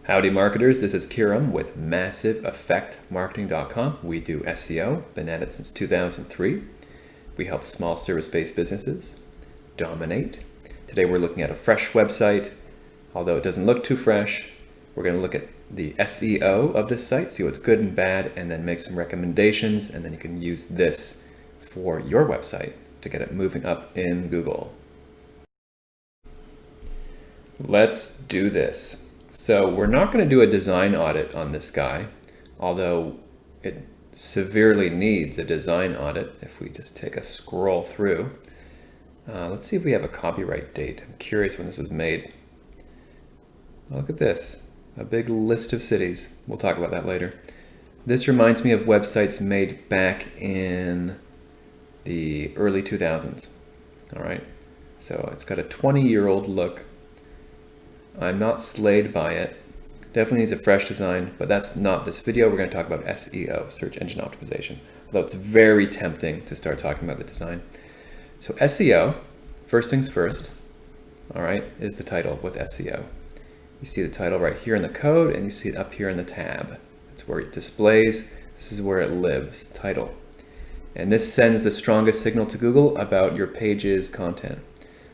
Howdy marketers, this is Kiram with MassiveEffectMarketing.com. We do SEO, been at it since 2003. We help small service-based businesses dominate. Today we're looking at a fresh website. Although it doesn't look too fresh, we're going to look at the SEO of this site, see what's good and bad, and then make some recommendations, and then you can use this for your website to get it moving up in Google. Let's do this. So we're not going to do a design audit on this guy, although it severely needs a design audit. If we just take a scroll through, let's see if we have a copyright date. I'm curious when this was made. Look at this, a big list of cities. We'll talk about that later. This reminds me of websites made back in the early 2000s. All right, so it's got a 20-year-old look. I'm not slayed by it. Definitely needs a fresh design, but that's not this video. We're going to talk about SEO, search engine optimization, although it's very tempting to start talking about the design. So SEO, first things first, all right, is the title with SEO. You see the title right here in the code, and you see it up here in the tab. That's where it displays. This is where it lives, title. And this sends the strongest signal to Google about your page's content.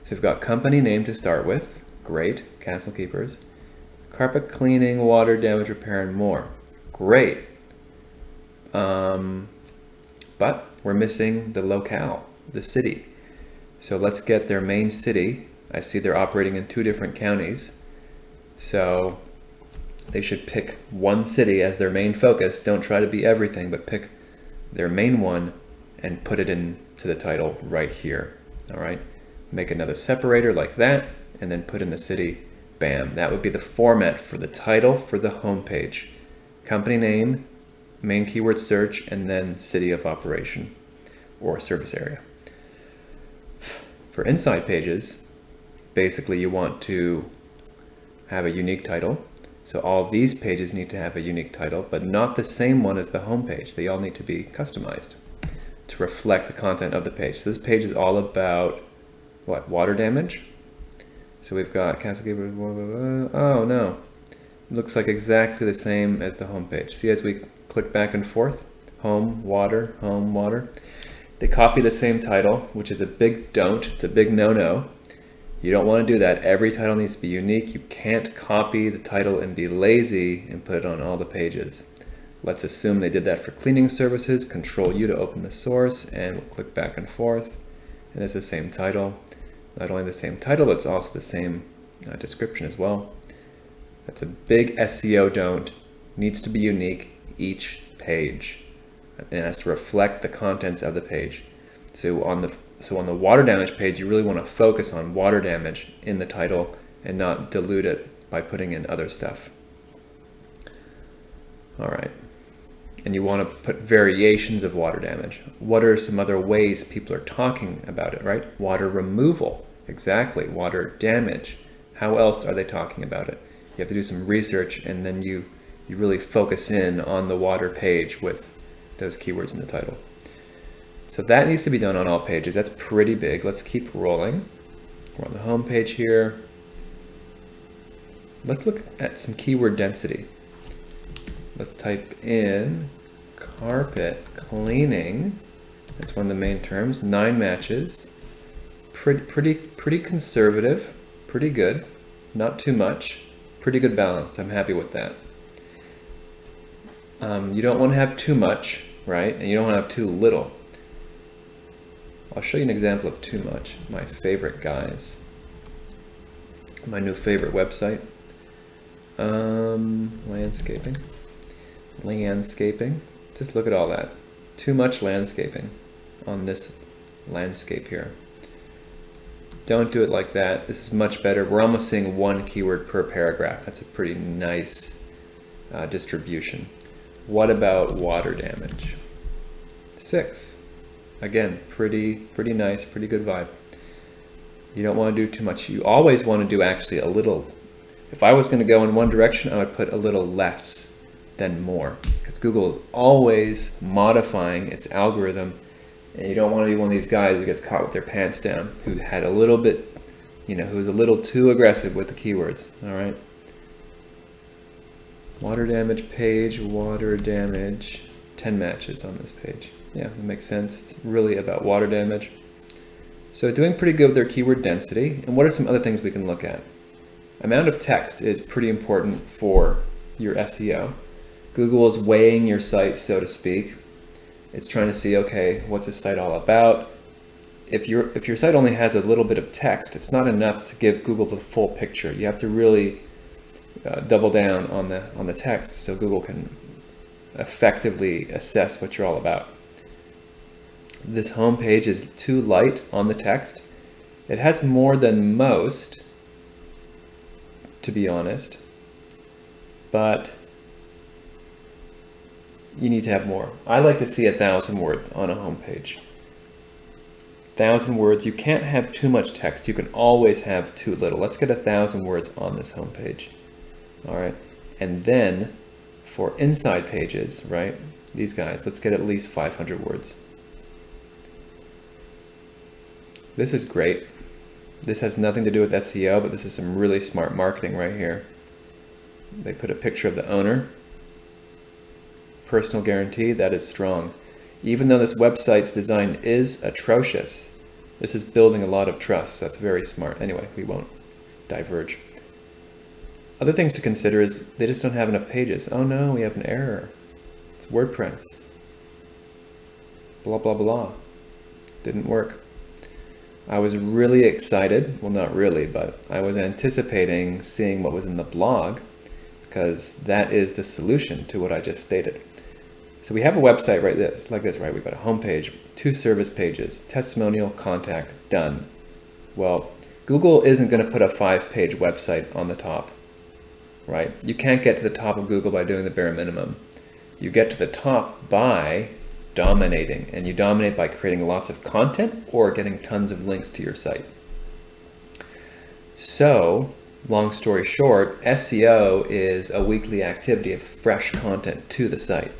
So we've got company name to start with. Great, Castle Keepers. Carpet cleaning, water damage repair, and more. Great. But we're missing the locale, the city. So let's get their main city. I see they're operating in 2 different counties. So they should pick one city as their main focus. Don't try to be everything, but pick their main one and put it into the title right here. All right. Make another separator like that, and then put in the city. Bam. That would be the format for the title for the homepage. Company name, main keyword search, and then city of operation or service area. For inside pages, basically you want to have a unique title. So all these pages need to have a unique title, but not the same one as the homepage. They all need to be customized to reflect the content of the page. So this page is all about what? Water damage. So we've got Castle Keepers, oh no. It looks like exactly the same as the home page. See, as we click back and forth, home, water, they copy the same title, which is a big don't, it's a big no-no. You don't want to do that. Every title needs to be unique. You can't copy the title and be lazy and put it on all the pages. Let's assume they did that for cleaning services. Control U to open the source, and we'll click back and forth. And it's the same title. Not only the same title, but it's also the same description as well. That's a big SEO don't. Needs to be unique each page. And it has to reflect the contents of the page. So on the water damage page, you really want to focus on water damage in the title and not dilute it by putting in other stuff. All right. And you want to put variations of water damage. What are some other ways people are talking about it, right? Water removal, exactly. Water damage. How else are they talking about it? You have to do some research, and then you really focus in on the water page with those keywords in the title. So that needs to be done on all pages. That's pretty big. Let's keep rolling. We're on the home page here. Let's look at some keyword density. Let's type in carpet cleaning. That's one of the main terms. 9 matches. Pretty conservative. Pretty good. Not too much. Pretty good balance. I'm happy with that. You don't want to have too much, right? And you don't want to have too little. I'll show you an example of too much. My favorite guys. My new favorite website. Landscaping. Just look at all that. Too much landscaping on this landscape here. Don't do it like that. This is much better. We're almost seeing 1 keyword per paragraph. That's a pretty nice distribution. What about water damage? 6. Again, pretty nice, pretty good vibe. You don't want to do too much. You always want to do actually a little. If I was going to go in one direction, I would put a little less than more, because Google is always modifying its algorithm, and you don't want to be one of these guys who gets caught with their pants down, who had a little bit, who's a little too aggressive with the keywords. All right. Water damage page, water damage, 10 matches on this page. Yeah, that makes sense. It's really about water damage. So doing pretty good with their keyword density. And what are some other things we can look at? Amount of text is pretty important for your SEO. Google is weighing your site, so to speak. It's trying to see, okay, what's this site all about? If your site only has a little bit of text, it's not enough to give Google the full picture. You have to really double down on the text so Google can effectively assess what you're all about. This home page is too light on the text. It has more than most, to be honest, but you need to have more. I like to see 1,000 words on a home page. 1,000 words. You can't have too much text. You can always have too little. Let's get 1,000 words on this home page. All right. And then for inside pages, right, these guys, let's get at least 500 words. This is great. This has nothing to do with SEO, but this is some really smart marketing right here. They put a picture of the owner. Personal guarantee, that is strong. Even though this website's design is atrocious, this is building a lot of trust, so that's very smart. Anyway, we won't diverge. Other things to consider is they just don't have enough pages. Oh no, we have an error. It's WordPress. Blah, blah, blah. Didn't work. I was really excited, well not really, but I was anticipating seeing what was in the blog because that is the solution to what I just stated. So we have a website like this, right? We've got a home page, 2 service pages, testimonial, contact, done. Well, Google isn't going to put a 5-page website on the top, right? You can't get to the top of Google by doing the bare minimum. You get to the top by dominating, and you dominate by creating lots of content or getting tons of links to your site. So, long story short, SEO is a weekly activity of fresh content to the site.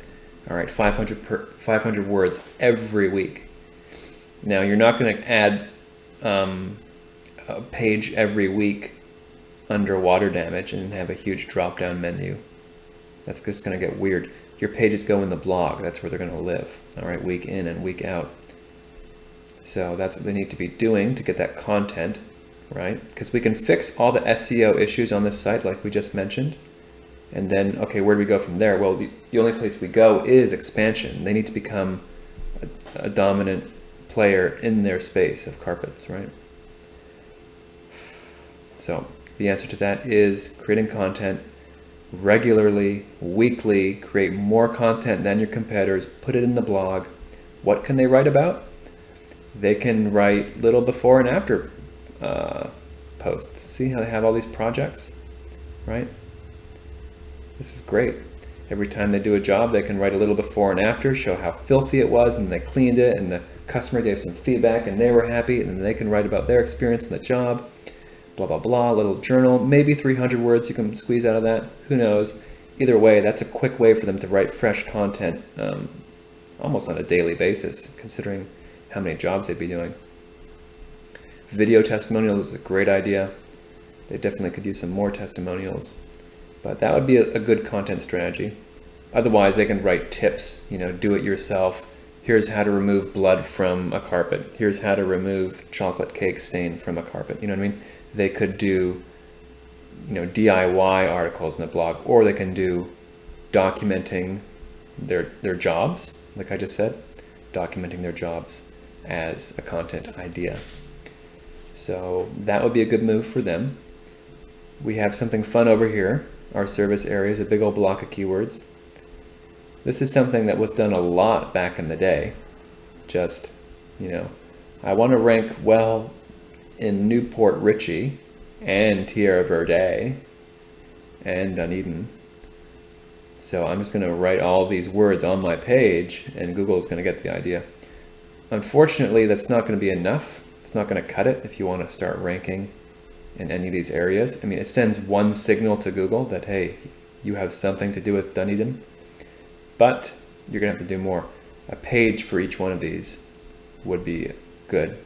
All right, 500 words every week. Now, you're not going to add a page every week under water damage and have a huge drop-down menu. That's just going to get weird. Your pages go in the blog. That's where they're going to live. All right, week in and week out. So that's what they need to be doing to get that content, right? Because we can fix all the SEO issues on this site like we just mentioned. And then, okay, where do we go from there? Well, the only place we go is expansion. They need to become a dominant player in their space of carpets, right? So the answer to that is creating content regularly, weekly, create more content than your competitors, put it in the blog. What can they write about? They can write little before and after posts. See how they have all these projects, right? This is great. Every time they do a job, they can write a little before and after, show how filthy it was, and they cleaned it, and the customer gave some feedback, and they were happy, and then they can write about their experience in the job, blah, blah, blah, little journal, maybe 300 words you can squeeze out of that, who knows. Either way, that's a quick way for them to write fresh content almost on a daily basis, considering how many jobs they'd be doing. Video testimonials is a great idea. They definitely could use some more testimonials. But that would be a good content strategy. Otherwise, they can write tips, do it yourself. Here's how to remove blood from a carpet. Here's how to remove chocolate cake stain from a carpet. You know what I mean? They could do, DIY articles in the blog, or they can do documenting their jobs, like I just said, documenting their jobs as a content idea. So that would be a good move for them. We have something fun over here. Our service area is a big old block of keywords. This is something that was done a lot back in the day. Just, I want to rank well in Newport Richey and Tierra Verde and Dunedin. So I'm just going to write all these words on my page and Google is going to get the idea. Unfortunately, that's not going to be enough. It's not going to cut it if you want to start ranking in any of these areas. I mean, it sends one signal to Google that, hey, you have something to do with Dunedin, but you're gonna have to do more. A page for each one of these would be good,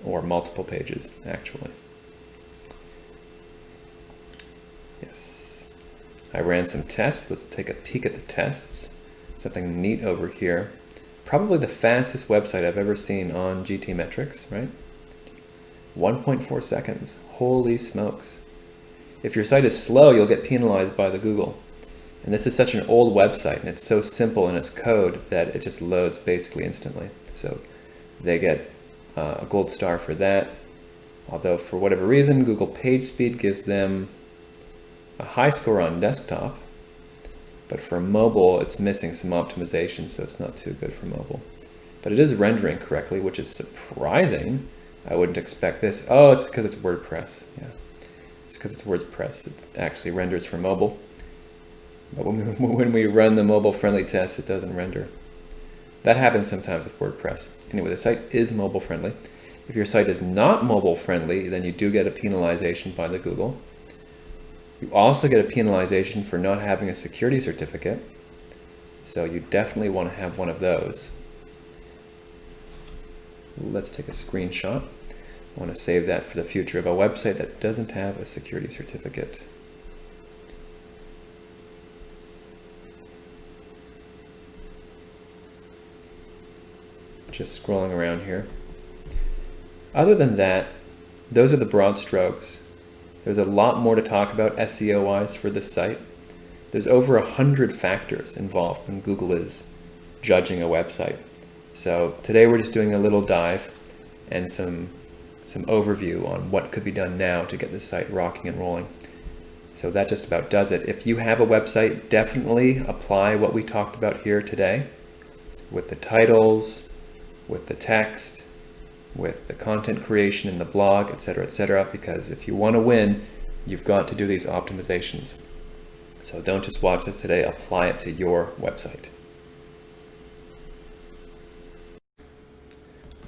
or multiple pages, actually. Yes. I ran some tests. Let's take a peek at the tests. Something neat over here. Probably the fastest website I've ever seen on GTmetrix, right? 1.4 seconds. Holy smokes. If your site is slow, you'll get penalized by the Google. And this is such an old website, and it's so simple in its code that it just loads basically instantly. So they get a gold star for that. Although for whatever reason, Google PageSpeed gives them a high score on desktop. But for mobile, it's missing some optimization, so it's not too good for mobile. But it is rendering correctly, which is surprising. I wouldn't expect this. Oh, it's because it's WordPress. Yeah, it's because it's WordPress. It actually renders for mobile. But when we run the mobile-friendly test, it doesn't render. That happens sometimes with WordPress. Anyway, the site is mobile-friendly. If your site is not mobile-friendly, then you do get a penalization by the Google. You also get a penalization for not having a security certificate. So you definitely want to have one of those. Let's take a screenshot. I want to save that for the future of a website that doesn't have a security certificate. Just scrolling around here. Other than that, those are the broad strokes. There's a lot more to talk about SEO-wise for this site. There's over 100 factors involved when Google is judging a website. So today we're just doing a little dive and some overview on what could be done now to get this site rocking and rolling. So that just about does it. If you have a website, definitely apply what we talked about here today with the titles, with the text, with the content creation in the blog, etc., because if you want to win, you've got to do these optimizations. So don't just watch this today, apply it to your website.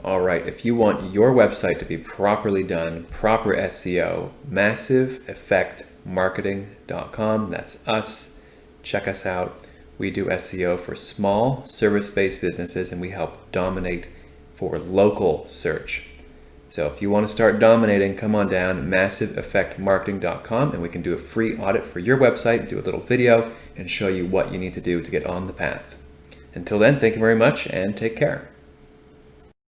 All right, if you want your website to be properly done, proper SEO, MassiveEffectMarketing.com, that's us. Check us out. We do SEO for small service-based businesses, and we help dominate for local search. So if you want to start dominating, come on down, MassiveEffectMarketing.com, and we can do a free audit for your website, do a little video, and show you what you need to do to get on the path. Until then, thank you very much, and take care.